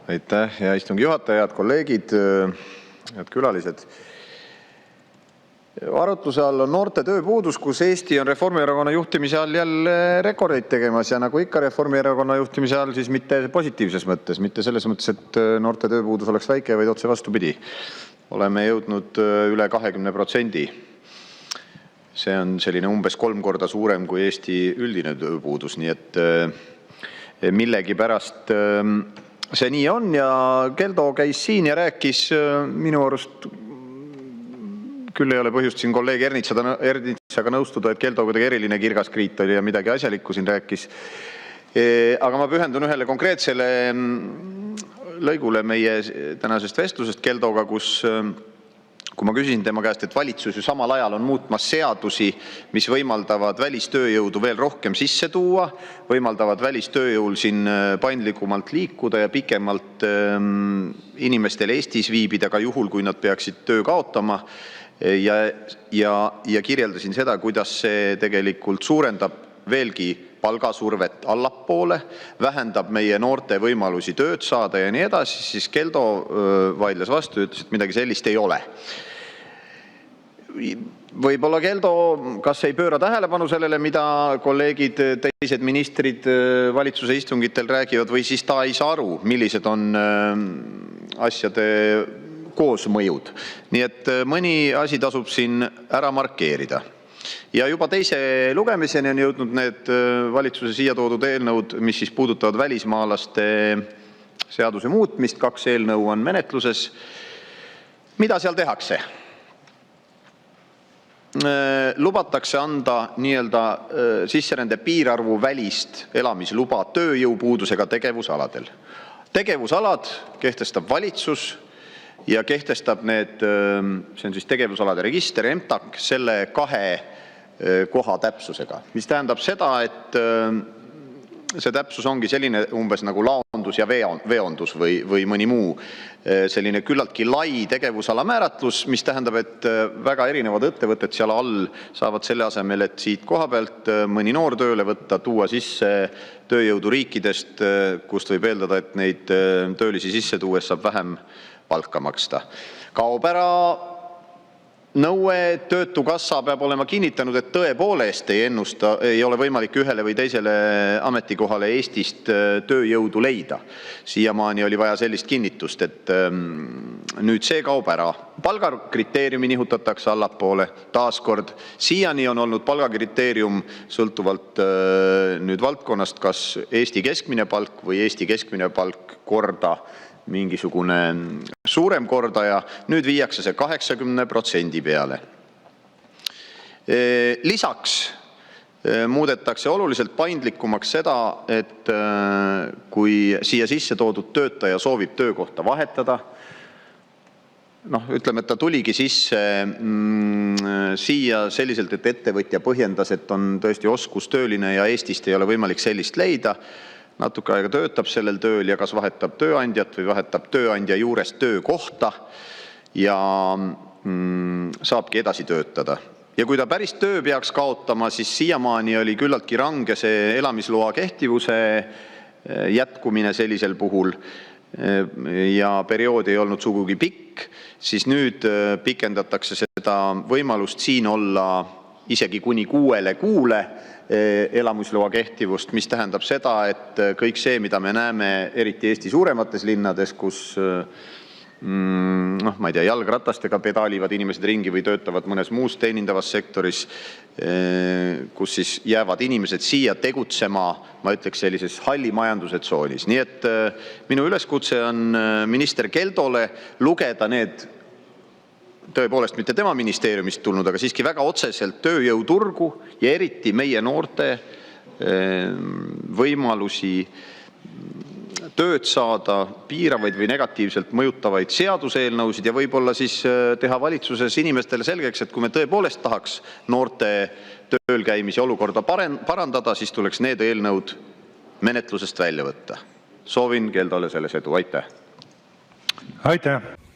Aitäh, hea istungi juhataja, head kolleegid, head külalised. Arutluse all on noorte tööpuudus, kus Eesti on Reformierakonna juhtimise all jälle rekordeid tegemas ja nagu ikka Reformierakonna juhtimise all, siis mitte positiivses mõttes, mitte selles mõttes, et noorte tööpuudus oleks väike, vaid otse vastupidi. Oleme jõudnud üle 20%. See on selline umbes 3 korda suurem kui Eesti üldine tööpuudus, nii et millegi pärast see nii on. Ja Keldo käis siin ja rääkis minu arust, küll ei ole põhjust siin kolleeg Ernitsaga nõustuda, et Keldo kuidagi eriline kirgaskriit oli ja midagi asjalikku siin rääkis. Aga ma pühendun ühele konkreetsele lõigule meie tänasest vestlusest Keldoga, kui ma küsisin tema käest, et valitsus ju samal ajal on muutmas seadusi, mis võimaldavad välistööjõudu veel rohkem sisse tuua, võimaldavad välistööjõul siin paindlikumalt liikuda ja pikemalt inimestel Eestis viibida ka juhul, kui nad peaksid töö kaotama. Ja kirjeldasin seda, kuidas see tegelikult suurendab veelgi palgasurvet allapoole, vähendab meie noorte võimalusi tööd saada ja nii edasi, siis Keldo vaidles vastu ja ütles, et midagi sellist ei ole. Võib-olla Keldo kas ei pööra tähelepanu sellele, mida kolleegid, teised ministrid valitsuse istungitel räägivad, või siis ta ei saa aru, millised on asjade koosmõjud. Nii et mõni asi tasub siin ära markeerida. Ja juba teise lugemiseni on jõudnud need valitsuse siia toodud eelnõud, mis siis puudutavad välismaalaste seaduse muutmist. 2 eelnõu on menetluses. Mida seal tehakse? Lubatakse anda nii-öelda sisserände piirarvu välist elamisluba tööjõupuudusega tegevusaladel. Tegevusalad kehtestab valitsus ja kehtestab need, see on siis tegevusalade register, EMTAK, selle 2 koha täpsusega, mis tähendab seda, et see täpsus ongi selline umbes nagu laondus ja veondus või mõni muu selline küllaltki lai tegevusala määratlus, mis tähendab, et väga erinevad ettevõtted seal all saavad selle asemel, et siit koha pealt mõni noor tööle võtta, tuua sisse tööjõudu riikidest, kust võib eeldada, et neid töölisi sisse tuues saab vähem palka maksta. Kaob ära nõue, töötukassa peab olema kinnitanud, et tõepoolest ei ole võimalik ühele või teisele ametikohale Eestist tööjõudu leida. Siiamaani oli vaja sellist kinnitust, et nüüd see kaob ära. Palgakriteeriumi nihutatakse allapoole taaskord. Siiani on olnud palgakriteerium sõltuvalt nüüd valdkonnast, kas Eesti keskmine palk või Eesti keskmine palk korda mingisugune suurem kordaja. Nüüd viiakse see 80% peale. Lisaks muudetakse oluliselt paindlikumaks seda, et kui siia sisse toodud töötaja soovib töökohta vahetada, ütleme, et ta tuligi sisse siia selliselt, et ettevõtja põhjendas, et on tõesti oskustööline ja Eestist ei ole võimalik sellist leida, natuke aega töötab sellel tööl ja kas vahetab tööandjat või vahetab tööandja juures töökohta ja saabki edasi töötada. Ja kui ta päris töö peaks kaotama, siis siiamaani oli küllaltki range see elamisloa kehtivuse jätkumine sellisel puhul ja periood ei olnud sugugi pikk, siis nüüd pikendatakse seda võimalust siin olla isegi kuni 6 kuule elamisloa kehtivust, mis tähendab seda, et kõik see, mida me näeme eriti Eesti suuremates linnades, kus ma ei tea, jalgratastega pedaalivad inimesed ringi või töötavad mõnes muus teenindavas sektoris, kus siis jäävad inimesed siia tegutsema, ma ütleks sellises halli majanduse tsoonis. Nii et minu üleskutse on minister Keldole lugeda need tõepoolest mitte tema ministeeriumist tulnud, aga siiski väga otseselt tööjõuturgu ja eriti meie noorte võimalusi tööd saada, piiravaid või negatiivselt mõjutavaid seaduseelnõusid ja võib-olla siis teha valitsuses inimestele selgeks, et kui me tõepoolest tahaks noorte tööl käimise olukorda parandada, siis tuleks need eelnõud menetlusest välja võtta. Soovin Keldole selles edu. Aitäh! Aitäh!